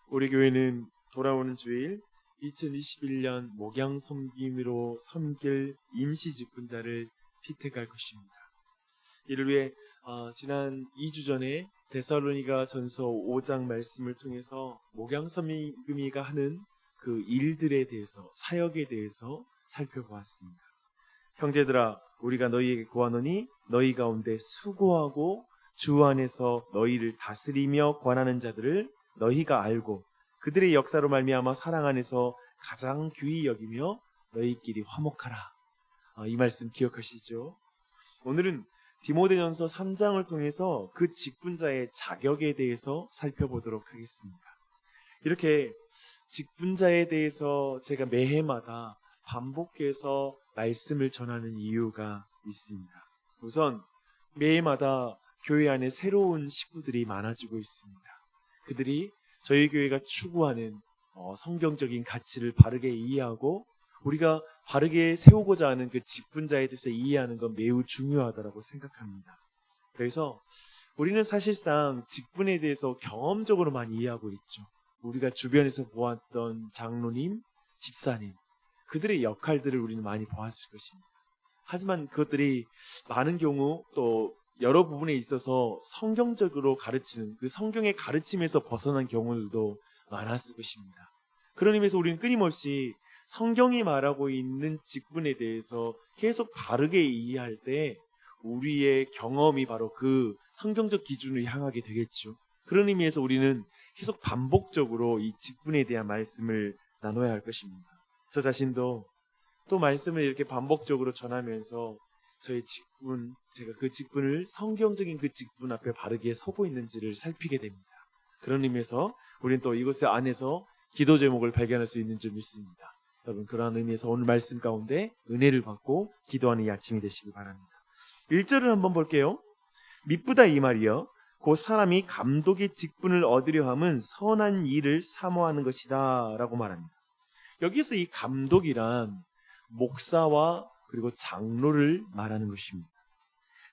우리 교회는 돌아오는 주일 2021년 목양 섬김으로 섬길 임시 직분자를 피택할 것입니다. 이를 위해 지난 2주 전에 데살로니가 전서 5장 말씀을 통해서 목양 섬김이가 하는 그 일들에 대해서, 사역에 대해서 살펴보았습니다. 형제들아, 우리가 너희에게 구하노니 너희 가운데 수고하고 주 안에서 너희를 다스리며 권하는 자들을 너희가 알고 그들의 역사로 말미암아 사랑 안에서 가장 귀히 여기며 너희끼리 화목하라. 이 말씀 기억하시죠? 오늘은 디모데전서 3장을 통해서 그 직분자의 자격에 대해서 살펴보도록 하겠습니다. 이렇게 직분자에 대해서 제가 매해마다 반복해서 말씀을 전하는 이유가 있습니다. 우선 매해마다 교회 안에 새로운 식구들이 많아지고 있습니다. 그들이 저희 교회가 추구하는 성경적인 가치를 바르게 이해하고 우리가 바르게 세우고자 하는 그 직분자에 대해서 이해하는 건 매우 중요하다고 생각합니다. 그래서 우리는 사실상 직분에 대해서 경험적으로만 이해하고 있죠. 우리가 주변에서 보았던 장로님, 집사님, 그들의 역할들을 우리는 많이 보았을 것입니다. 하지만 그것들이 많은 경우 또 여러 부분에 있어서 성경적으로 가르치는 그 성경의 가르침에서 벗어난 경우들도 많았을 것입니다. 그런 의미에서 우리는 끊임없이 성경이 말하고 있는 직분에 대해서 계속 바르게 이해할 때 우리의 경험이 바로 그 성경적 기준을 향하게 되겠죠. 그런 의미에서 우리는 계속 반복적으로 이 직분에 대한 말씀을 나눠야 할 것입니다. 저 자신도 또 말씀을 이렇게 반복적으로 전하면서 저의 직분, 제가 그 직분을 성경적인 그 직분 앞에 바르게 서고 있는지를 살피게 됩니다. 그런 의미에서 우리는 또 이곳 안에서 기도 제목을 발견할 수 있는 줄 믿습니다. 여러분, 그러한 의미에서 오늘 말씀 가운데 은혜를 받고 기도하는 이 아침이 되시기 바랍니다. 1절을 한번 볼게요. 미쁘다 이 말이여 곧 사람이 감독의 직분을 얻으려 함은 선한 일을 사모하는 것이다 라고 말합니다. 여기서 이 감독이란 목사와 그리고 장로를 말하는 것입니다.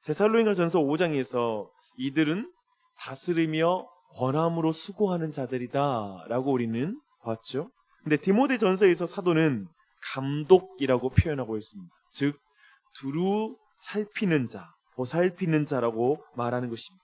데살로니가전서 5장에서 이들은 다스리며 권함으로 수고하는 자들이다 라고 우리는 봤죠. 근데 디모데전서에서 사도는 감독이라고 표현하고 있습니다. 즉 두루 살피는 자, 보살피는 자라고 말하는 것입니다.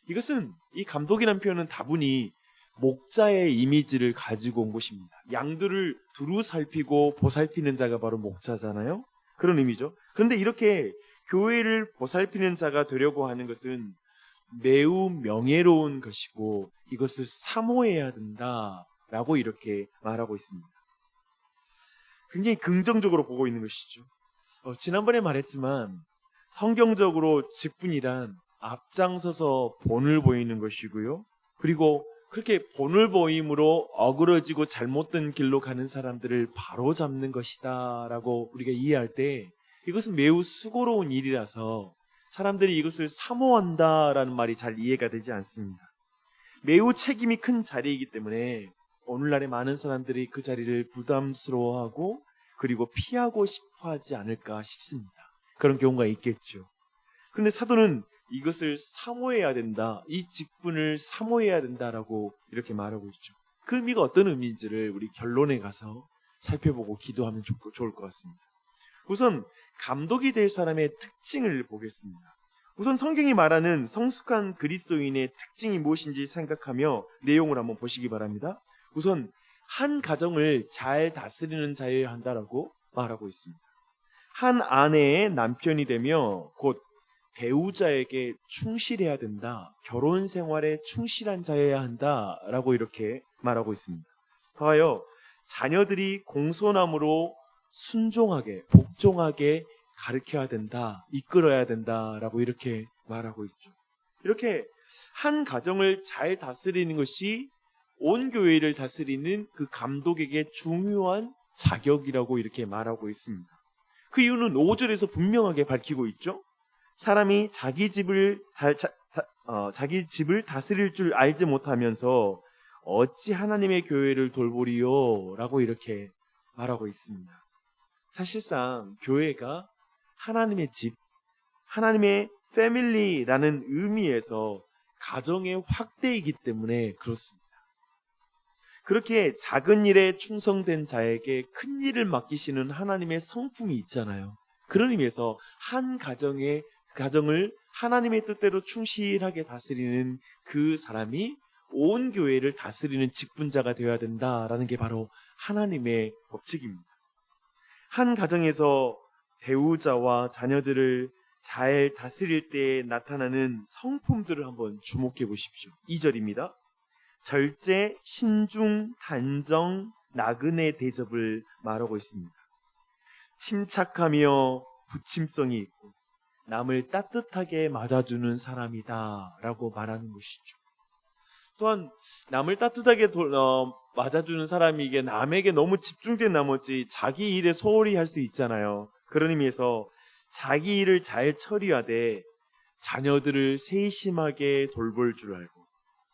이것은 이 감독이라는 표현은 다분히 목자의 이미지를 가지고 온 것입니다. 양들을 두루 살피고 보살피는 자가 바로 목자잖아요. 그런 의미죠. 그런데 이렇게 교회를 보살피는 자가 되려고 하는 것은 매우 명예로운 것이고 이것을 사모해야 된다라고 이렇게 말하고 있습니다. 굉장히 긍정적으로 보고 있는 것이죠. 지난번에 말했지만 성경적으로 직분이란 앞장서서 본을 보이는 것이고요. 그리고 그렇게 본을 보임으로 어그러지고 잘못된 길로 가는 사람들을 바로잡는 것이다 라고 우리가 이해할 때 이것은 매우 수고로운 일이라서 사람들이 이것을 사모한다라는 말이 잘 이해가 되지 않습니다. 매우 책임이 큰 자리이기 때문에 오늘날의 많은 사람들이 그 자리를 부담스러워하고 그리고 피하고 싶어 하지 않을까 싶습니다. 그런 경우가 있겠죠. 그런데 사도는 이것을 사모해야 된다. 이 직분을 사모해야 된다라고 이렇게 말하고 있죠. 그 의미가 어떤 의미인지를 우리 결론에 가서 살펴보고 기도하면 좋을 것 같습니다. 우선 감독이 될 사람의 특징을 보겠습니다. 우선 성경이 말하는 성숙한 그리스도인의 특징이 무엇인지 생각하며 내용을 한번 보시기 바랍니다. 우선 한 가정을 잘 다스리는 자여야 한다라고 말하고 있습니다. 한 아내의 남편이 되며 곧 배우자에게 충실해야 된다. 결혼 생활에 충실한 자여야 한다라고 이렇게 말하고 있습니다. 더하여 자녀들이 공손함으로 순종하게, 복종하게 가르쳐야 된다, 이끌어야 된다라고 이렇게 말하고 있죠. 이렇게 한 가정을 잘 다스리는 것이 온 교회를 다스리는 그 감독에게 중요한 자격이라고 이렇게 말하고 있습니다. 그 이유는 5절에서 분명하게 밝히고 있죠. 사람이 자기 집을 다스릴 줄 알지 못하면서 어찌 하나님의 교회를 돌보리요? 라고 이렇게 말하고 있습니다. 사실상 교회가 하나님의 집, 하나님의 family라는 의미에서 가정의 확대이기 때문에 그렇습니다. 그렇게 작은 일에 충성된 자에게 큰 일을 맡기시는 하나님의 성품이 있잖아요. 그런 의미에서 한 가정을 하나님의 뜻대로 충실하게 다스리는 그 사람이 온 교회를 다스리는 직분자가 되어야 된다라는 게 바로 하나님의 법칙입니다. 한 가정에서 배우자와 자녀들을 잘 다스릴 때 나타나는 성품들을 한번 주목해 보십시오. 2절입니다. 절제, 신중, 단정, 나그네 대접을 말하고 있습니다. 침착하며 부침성이 있고 남을 따뜻하게 맞아주는 사람이다 라고 말하는 것이죠. 또한 남을 따뜻하게 맞아주는 사람이 이게 남에게 너무 집중된 나머지 자기 일에 소홀히 할 수 있잖아요. 그런 의미에서 자기 일을 잘 처리하되 자녀들을 세심하게 돌볼 줄 알고,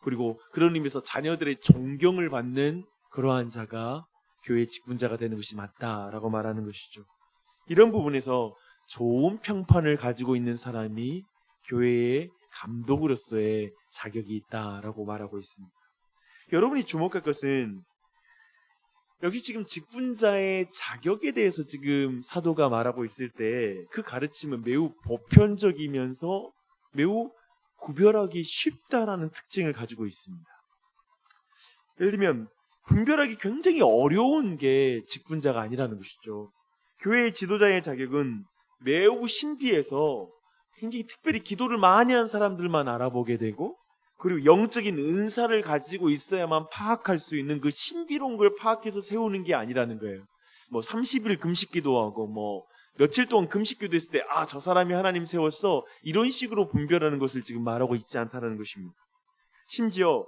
그리고 그런 의미에서 자녀들의 존경을 받는 그러한 자가 교회 직분자가 되는 것이 맞다라고 말하는 것이죠. 이런 부분에서 좋은 평판을 가지고 있는 사람이 교회의 감독으로서의 자격이 있다라고 말하고 있습니다. 여러분이 주목할 것은 여기 지금 직분자의 자격에 대해서 지금 사도가 말하고 있을 때 그 가르침은 매우 보편적이면서 매우 구별하기 쉽다라는 특징을 가지고 있습니다. 예를 들면 분별하기 굉장히 어려운 게 직분자가 아니라는 것이죠. 교회의 지도자의 자격은 매우 신비해서 굉장히 특별히 기도를 많이 한 사람들만 알아보게 되고, 그리고 영적인 은사를 가지고 있어야만 파악할 수 있는 그 신비로운 걸 파악해서 세우는 게 아니라는 거예요. 30일 금식 기도하고 며칠 동안 금식 기도했을 때 저 사람이 하나님 세웠어, 이런 식으로 분별하는 것을 지금 말하고 있지 않다는 것입니다. 심지어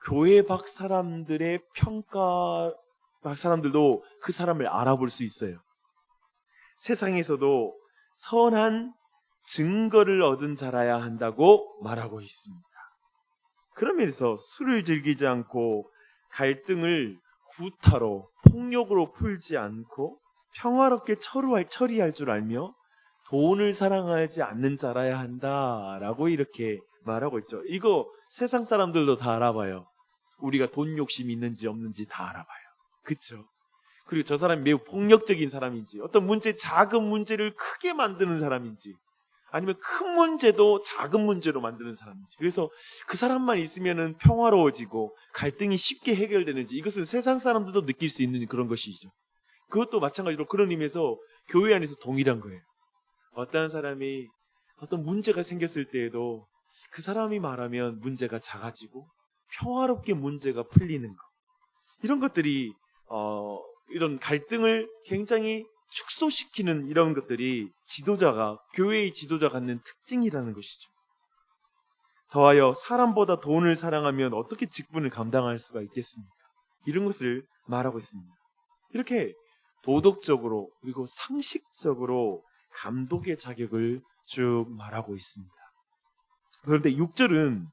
교회 밖 사람들의 평가 밖 사람들도 그 사람을 알아볼 수 있어요. 세상에서도 선한 증거를 얻은 자라야 한다고 말하고 있습니다. 그런 면에서 술을 즐기지 않고 갈등을 구타로 폭력으로 풀지 않고 평화롭게 처리할 줄 알며 돈을 사랑하지 않는 자라야 한다라고 이렇게 말하고 있죠. 이거 세상 사람들도 다 알아봐요. 우리가 돈 욕심이 있는지 없는지 다 알아봐요. 그렇죠? 그리고 저 사람이 매우 폭력적인 사람인지, 어떤 작은 문제를 크게 만드는 사람인지, 아니면 큰 문제도 작은 문제로 만드는 사람인지, 그래서 그 사람만 있으면 평화로워지고 갈등이 쉽게 해결되는지, 이것은 세상 사람들도 느낄 수 있는 그런 것이죠. 그것도 마찬가지로 그런 의미에서 교회 안에서 동일한 거예요. 어떤 사람이 어떤 문제가 생겼을 때에도 그 사람이 말하면 문제가 작아지고 평화롭게 문제가 풀리는 것, 이런 것들이 이런 갈등을 굉장히 축소시키는 이런 것들이 교회의 지도자가 갖는 특징이라는 것이죠. 더하여 사람보다 돈을 사랑하면 어떻게 직분을 감당할 수가 있겠습니까? 이런 것을 말하고 있습니다. 이렇게 도덕적으로 그리고 상식적으로 감독의 자격을 쭉 말하고 있습니다. 그런데 6절은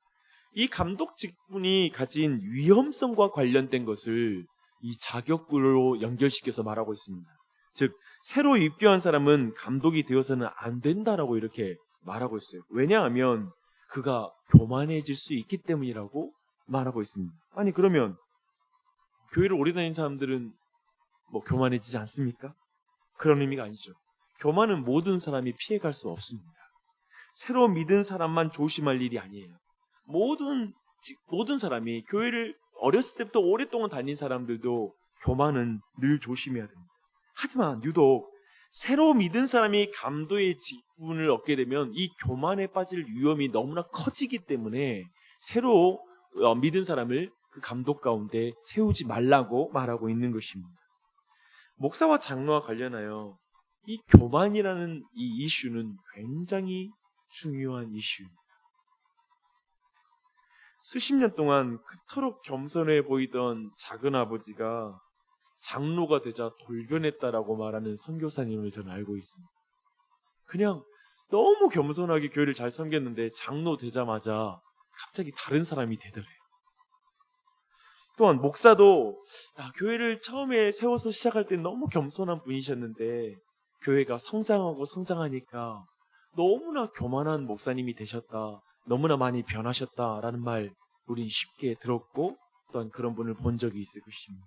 이 감독 직분이 가진 위험성과 관련된 것을 이 자격으로 연결시켜서 말하고 있습니다. 즉 새로 입교한 사람은 감독이 되어서는 안 된다라고 이렇게 말하고 있어요. 왜냐하면 그가 교만해질 수 있기 때문이라고 말하고 있습니다. 아니 그러면 교회를 오래 다닌 사람들은 교만해지지 않습니까? 그런 의미가 아니죠. 교만은 모든 사람이 피해갈 수 없습니다. 새로 믿은 사람만 조심할 일이 아니에요. 모든 사람이, 교회를 어렸을 때부터 오랫동안 다닌 사람들도 교만은 늘 조심해야 됩니다. 하지만 유독 새로 믿은 사람이 감독의 직분을 얻게 되면 이 교만에 빠질 위험이 너무나 커지기 때문에 새로 믿은 사람을 그 감독 가운데 세우지 말라고 말하고 있는 것입니다. 목사와 장로와 관련하여 이 교만이라는 이 이슈는 굉장히 중요한 이슈입니다. 수십 년 동안 그토록 겸손해 보이던 작은 아버지가 장로가 되자 돌변했다라고 말하는 선교사님을 저는 알고 있습니다. 그냥 너무 겸손하게 교회를 잘 섬겼는데 장로 되자마자 갑자기 다른 사람이 되더래요. 또한 목사도 교회를 처음에 세워서 시작할 때 너무 겸손한 분이셨는데 교회가 성장하고 성장하니까 너무나 교만한 목사님이 되셨다, 너무나 많이 변하셨다라는 말 우린 쉽게 들었고 또한 그런 분을 본 적이 있을 것입니다.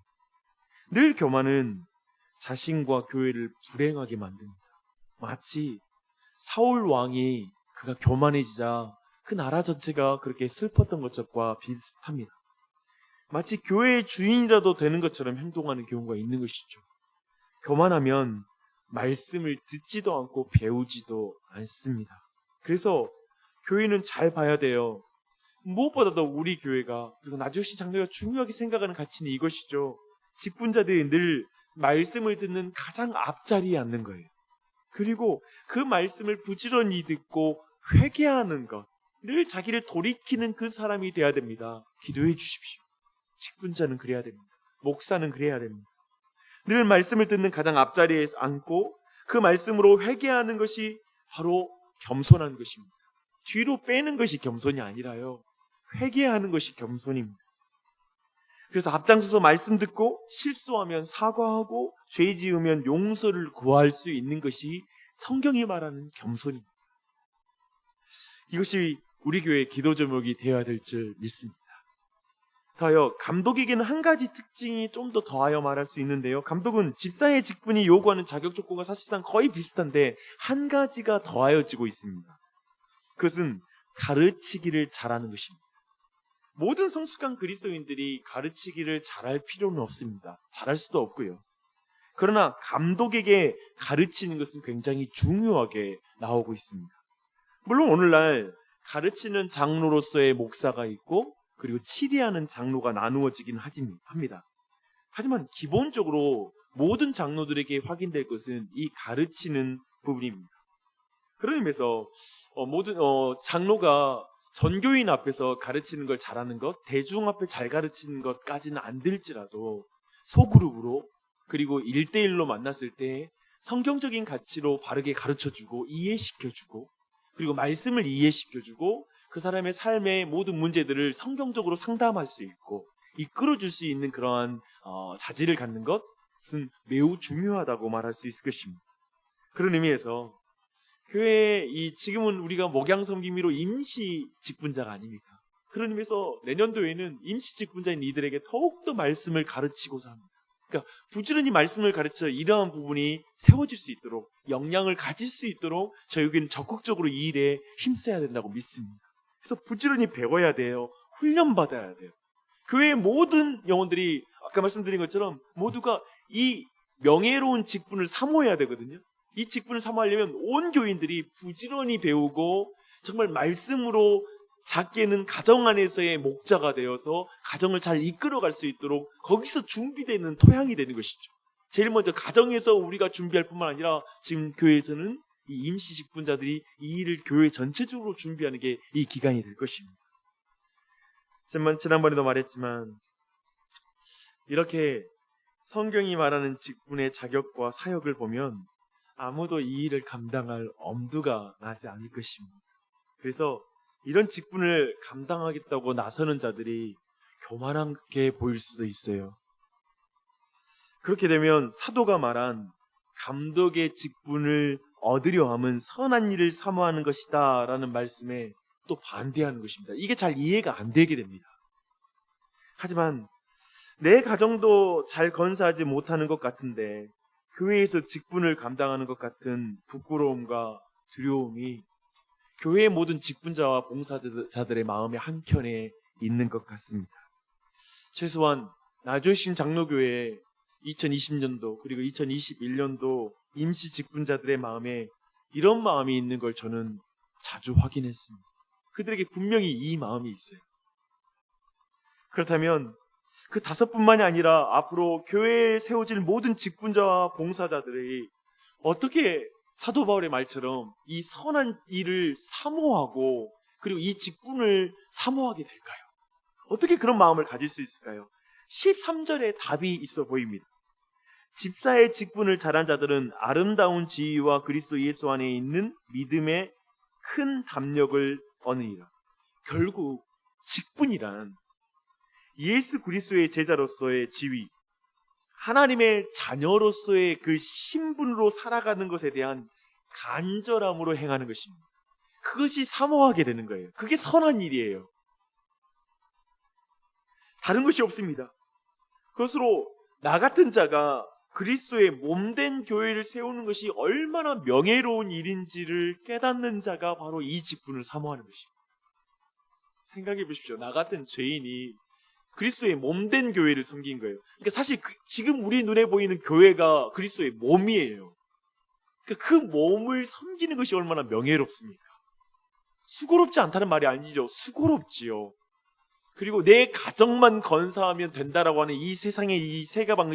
늘 교만은 자신과 교회를 불행하게 만듭니다. 마치 사울 왕이 그가 교만해지자 그 나라 전체가 그렇게 슬펐던 것과 비슷합니다. 마치 교회의 주인이라도 되는 것처럼 행동하는 경우가 있는 것이죠. 교만하면 말씀을 듣지도 않고 배우지도 않습니다. 그래서 교회는 잘 봐야 돼요. 무엇보다도 우리 교회가, 그리고 나주신 장로가 중요하게 생각하는 가치는 이것이죠. 직분자들이 늘 말씀을 듣는 가장 앞자리에 앉는 거예요. 그리고 그 말씀을 부지런히 듣고 회개하는 것, 늘 자기를 돌이키는 그 사람이 돼야 됩니다. 기도해 주십시오. 직분자는 그래야 됩니다. 목사는 그래야 됩니다. 늘 말씀을 듣는 가장 앞자리에 앉고 그 말씀으로 회개하는 것이 바로 겸손한 것입니다. 뒤로 빼는 것이 겸손이 아니라요, 회개하는 것이 겸손입니다. 그래서 앞장서서 말씀 듣고 실수하면 사과하고 죄 지으면 용서를 구할 수 있는 것이 성경이 말하는 겸손입니다. 이것이 우리 교회의 기도 제목이 되어야 될 줄 믿습니다. 더하여 감독에게는 한 가지 특징이 좀 더 더하여 말할 수 있는데요. 감독은 집사의 직분이 요구하는 자격 조건과 사실상 거의 비슷한데 한 가지가 더하여지고 있습니다. 그것은 가르치기를 잘하는 것입니다. 모든 성숙한 그리스도인들이 가르치기를 잘할 필요는 없습니다. 잘할 수도 없고요. 그러나 감독에게 가르치는 것은 굉장히 중요하게 나오고 있습니다. 물론 오늘날 가르치는 장로로서의 목사가 있고 그리고 치리하는 장로가 나누어지긴 합니다. 하지만 기본적으로 모든 장로들에게 확인될 것은 이 가르치는 부분입니다. 그런 의미에서 모든 장로가 전교인 앞에서 가르치는 걸 잘하는 것, 대중 앞에 잘 가르치는 것까지는 안 될지라도 소그룹으로 그리고 1대1로 만났을 때 성경적인 가치로 바르게 가르쳐주고 이해시켜주고 그리고 말씀을 이해시켜주고 그 사람의 삶의 모든 문제들을 성경적으로 상담할 수 있고 이끌어줄 수 있는 그러한 자질을 갖는 것은 매우 중요하다고 말할 수 있을 것입니다. 그런 의미에서 교회에 지금은 우리가 목양 섬김이로 임시 직분자가 아닙니까? 그런 의미에서 내년도에는 임시 직분자인 이들에게 더욱더 말씀을 가르치고자 합니다. 그러니까 부지런히 말씀을 가르쳐 이러한 부분이 세워질 수 있도록 역량을 가질 수 있도록 저희에게는 적극적으로 이 일에 힘써야 된다고 믿습니다. 그래서 부지런히 배워야 돼요. 훈련받아야 돼요. 교회의 모든 영혼들이 아까 말씀드린 것처럼 모두가 이 명예로운 직분을 사모해야 되거든요. 이 직분을 사모하려면 온 교인들이 부지런히 배우고 정말 말씀으로 작게는 가정 안에서의 목자가 되어서 가정을 잘 이끌어갈 수 있도록 거기서 준비되는 토양이 되는 것이죠. 제일 먼저 가정에서 우리가 준비할 뿐만 아니라 지금 교회에서는 이 임시 직분자들이 이 일을 교회 전체적으로 준비하는 게 이 기간이 될 것입니다. 지난번에도 말했지만 이렇게 성경이 말하는 직분의 자격과 사역을 보면 아무도 이 일을 감당할 엄두가 나지 않을 것입니다. 그래서 이런 직분을 감당하겠다고 나서는 자들이 교만하게 보일 수도 있어요. 그렇게 되면 사도가 말한 감독의 직분을 얻으려 함은 선한 일을 사모하는 것이다 라는 말씀에 또 반대하는 것입니다. 이게 잘 이해가 안 되게 됩니다. 하지만 내 가정도 잘 건사하지 못하는 것 같은데 교회에서 직분을 감당하는 것 같은 부끄러움과 두려움이 교회의 모든 직분자와 봉사자들의 마음의 한켠에 있는 것 같습니다. 최소한 나주신 장로교회에 2020년도 그리고 2021년도 임시 직분자들의 마음에 이런 마음이 있는 걸 저는 자주 확인했습니다. 그들에게 분명히 이 마음이 있어요. 그렇다면 그 5분만이 아니라 앞으로 교회에 세워질 모든 직분자와 봉사자들이 어떻게 사도 바울의 말처럼 이 선한 일을 사모하고 그리고 이 직분을 사모하게 될까요? 어떻게 그런 마음을 가질 수 있을까요? 13절에 답이 있어 보입니다. 집사의 직분을 잘한 자들은 아름다운 지위와 그리스도 예수 안에 있는 믿음의 큰 담력을 얻으리라. 결국 직분이란 예수 그리스도의 제자로서의 지위, 하나님의 자녀로서의 그 신분으로 살아가는 것에 대한 간절함으로 행하는 것입니다. 그것이 사모하게 되는 거예요. 그게 선한 일이에요. 다른 것이 없습니다. 그것으로 나 같은 자가 그리스도의 몸된 교회를 세우는 것이 얼마나 명예로운 일인지를 깨닫는 자가 바로 이 직분을 사모하는 것입니다. 생각해 보십시오. 나 같은 죄인이 그리스도의 몸된 교회를 섬긴 거예요. 그러니까 사실 지금 우리 눈에 보이는 교회가 그리스도의 몸이에요. 그러니까 그 몸을 섬기는 것이 얼마나 명예롭습니까? 수고롭지 않다는 말이 아니죠. 수고롭지요. 그리고 내 가정만 건사하면 된다라고 하는 이 세상의 이 세계관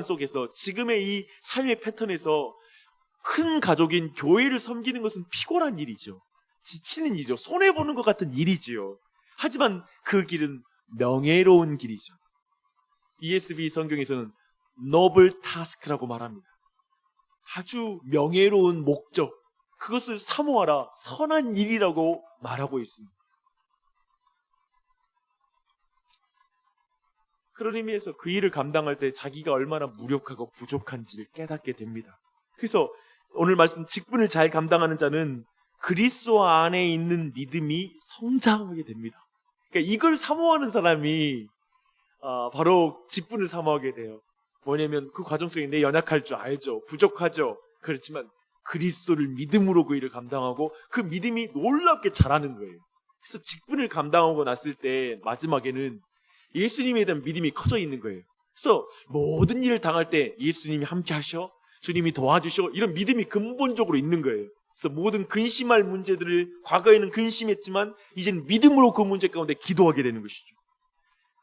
속에서 지금의 이 삶의 패턴에서 큰 가족인 교회를 섬기는 것은 피곤한 일이죠. 지치는 일이죠. 손해보는 것 같은 일이지요. 하지만 그 길은 명예로운 길이죠. ESV 성경에서는 noble task라고 말합니다. 아주 명예로운 목적, 그것을 사모하라, 선한 일이라고 말하고 있습니다. 그런 의미에서 그 일을 감당할 때 자기가 얼마나 무력하고 부족한지를 깨닫게 됩니다. 그래서 오늘 말씀 직분을 잘 감당하는 자는 그리스도 안에 있는 믿음이 성장하게 됩니다. 그러니까 이걸 사모하는 사람이 바로 직분을 사모하게 돼요. 뭐냐면 그 과정 속에 내 연약할 줄 알죠. 부족하죠. 그렇지만 그리스도를 믿음으로 그 일을 감당하고 그 믿음이 놀랍게 자라는 거예요. 그래서 직분을 감당하고 났을 때 마지막에는 예수님에 대한 믿음이 커져 있는 거예요. 그래서 모든 일을 당할 때 예수님이 함께 하셔, 주님이 도와주셔, 이런 믿음이 근본적으로 있는 거예요. 그래서 모든 근심할 문제들을 과거에는 근심했지만 이제는 믿음으로 그 문제 가운데 기도하게 되는 것이죠.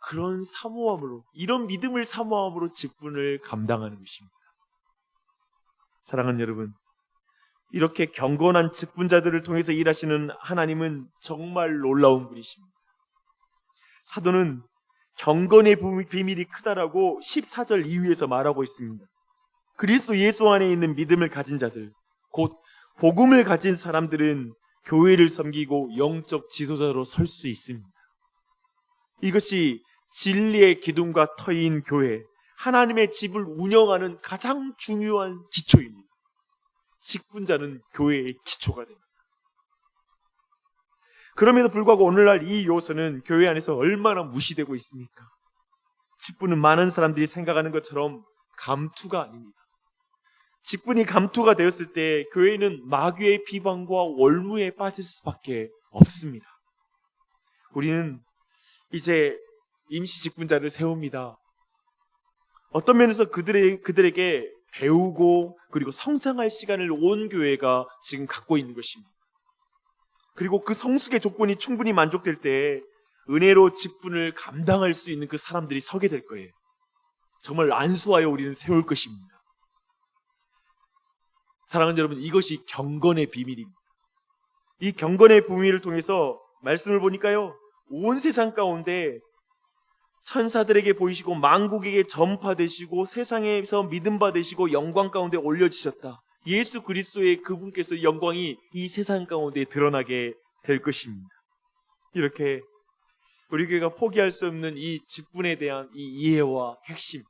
그런 사모함으로, 이런 믿음을 사모함으로 직분을 감당하는 것입니다. 사랑하는 여러분, 이렇게 경건한 직분자들을 통해서 일하시는 하나님은 정말 놀라운 분이십니다. 사도는 경건의 비밀이 크다라고 14절 이후에서 말하고 있습니다. 그리스도 예수 안에 있는 믿음을 가진 자들, 곧 복음을 가진 사람들은 교회를 섬기고 영적 지도자로 설 수 있습니다. 이것이 진리의 기둥과 터인 교회, 하나님의 집을 운영하는 가장 중요한 기초입니다. 직분자는 교회의 기초가 됩니다. 그럼에도 불구하고 오늘날 이 요소는 교회 안에서 얼마나 무시되고 있습니까? 직분은 많은 사람들이 생각하는 것처럼 감투가 아닙니다. 직분이 감투가 되었을 때 교회는 마귀의 비방과 월무에 빠질 수밖에 없습니다. 우리는 이제 임시 직분자를 세웁니다. 어떤 면에서 그들에게 배우고 그리고 성장할 시간을 온 교회가 지금 갖고 있는 것입니다. 그리고 그 성숙의 조건이 충분히 만족될 때 은혜로 직분을 감당할 수 있는 그 사람들이 서게 될 거예요. 정말 안수하여 우리는 세울 것입니다. 사랑하는 여러분, 이것이 경건의 비밀입니다. 이 경건의 비밀을 통해서 말씀을 보니까요, 온 세상 가운데 천사들에게 보이시고 만국에게 전파되시고 세상에서 믿음 받으시고 영광 가운데 올려지셨다. 예수 그리스도의 그분께서 영광이 이 세상 가운데 드러나게 될 것입니다. 이렇게 우리 교회가 포기할 수 없는 이 직분에 대한 이 이해와 핵심,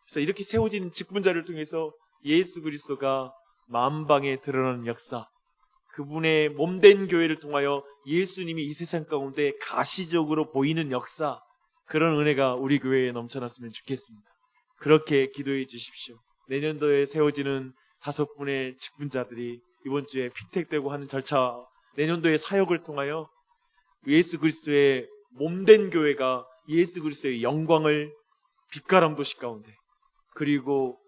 그래서 이렇게 세워진 직분자를 통해서 예수 그리스도가 만방에 드러나는 역사, 그분의 몸된 교회를 통하여 예수님이 이 세상 가운데 가시적으로 보이는 역사, 그런 은혜가 우리 교회에 넘쳐났으면 좋겠습니다. 그렇게 기도해 주십시오. 내년도에 세워지는 5분의 직분자들이 이번 주에 피택되고 하는 절차, 내년도의 사역을 통하여 예수 그리스도의 몸된 교회가 예수 그리스도의 영광을 빛가람 도시 가운데 그리고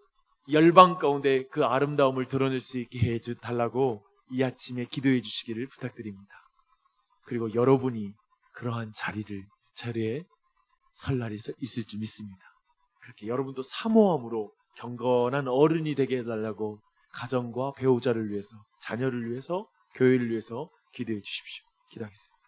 열방 가운데 그 아름다움을 드러낼 수 있게 해달라고 이 아침에 기도해 주시기를 부탁드립니다. 그리고 여러분이 그러한 자리에 설 날이 있을 줄 믿습니다. 그렇게 여러분도 사모함으로 경건한 어른이 되게 해달라고 가정과 배우자를 위해서, 자녀를 위해서, 교회를 위해서 기도해 주십시오. 기도하겠습니다.